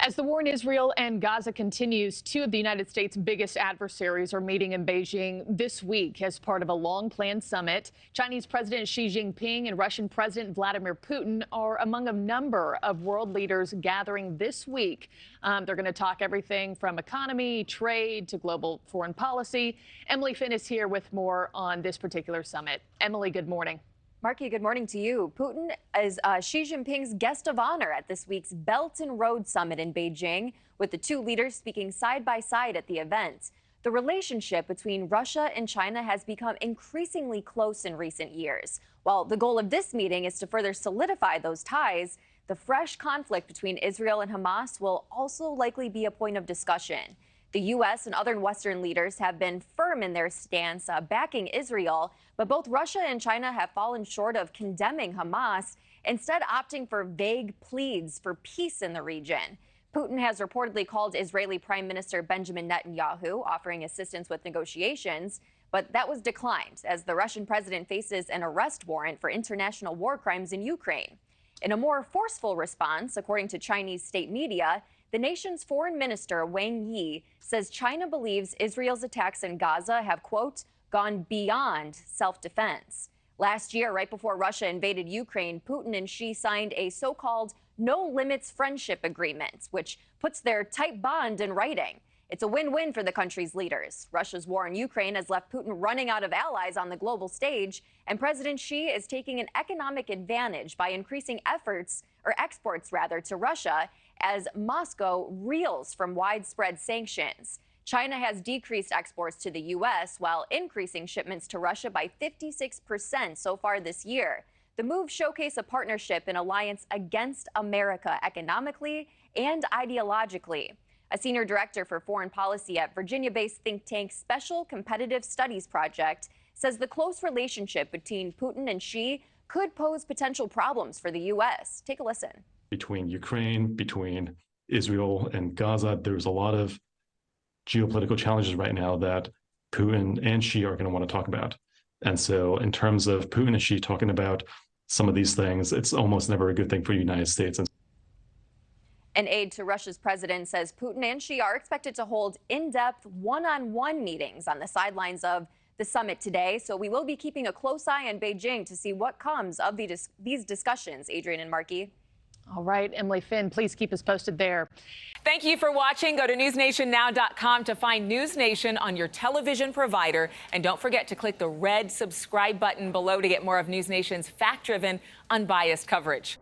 As the war in Israel and Gaza continues, two of the United States' biggest adversaries are meeting in Beijing this week as part of a long-planned summit. Chinese President Xi Jinping and Russian President Vladimir Putin are among a number of world leaders gathering this week. They're going to talk everything from economy, trade to global foreign policy. Emily Finn is here with more on this particular summit. Emily, good morning. Markie, good morning to you. Putin is Xi Jinping's guest of honor at this week's Belt and Road Summit in Beijing, with the two leaders speaking side by side at the event. The relationship between Russia and China has become increasingly close in recent years. While the goal of this meeting is to further solidify those ties, the fresh conflict between Israel and Hamas will also likely be a point of discussion. The U.S. and other Western leaders have been firm in their stance backing Israel, but both Russia and China have fallen short of condemning Hamas, instead opting for vague pleas for peace in the region. Putin has reportedly called Israeli Prime Minister Benjamin Netanyahu, offering assistance with negotiations, but that was declined as the Russian president faces an arrest warrant for international war crimes in Ukraine. In a more forceful response, according to Chinese state media, the nation's foreign minister, Wang Yi, says China believes Israel's attacks in Gaza have, quote, gone beyond self-defense. Last year, right before Russia invaded Ukraine, Putin and Xi signed a so-called no-limits friendship agreement, which puts their tight bond in writing. It's a win-win for the country's leaders. Russia's war in Ukraine has left Putin running out of allies on the global stage, and President Xi is taking an economic advantage by increasing exports to Russia as Moscow reels from widespread sanctions. China has decreased exports to the U.S. while increasing shipments to Russia by 56% so far this year. The moves showcase a partnership and alliance against America economically and ideologically. A senior director for foreign policy at Virginia-based think tank Special Competitive Studies Project says the close relationship between Putin and Xi could pose potential problems for the U.S. Take a listen. Between Ukraine, between Israel and Gaza, there's a lot of geopolitical challenges right now that Putin and Xi are going to want to talk about. And so in terms of Putin and Xi talking about some of these things, it's almost never a good thing for the United States. An aide to Russia's president says Putin and Xi are expected to hold in-depth one-on-one meetings on the sidelines of the summit today. So we will be keeping a close eye on Beijing to see what comes of these discussions. Adrienne and Markie. All right, Emily Finn, please keep us posted there. Thank you for watching. Go to newsnationnow.com to find NewsNation on your television provider. And don't forget to click the red subscribe button below to get more of NewsNation's fact-driven, unbiased coverage.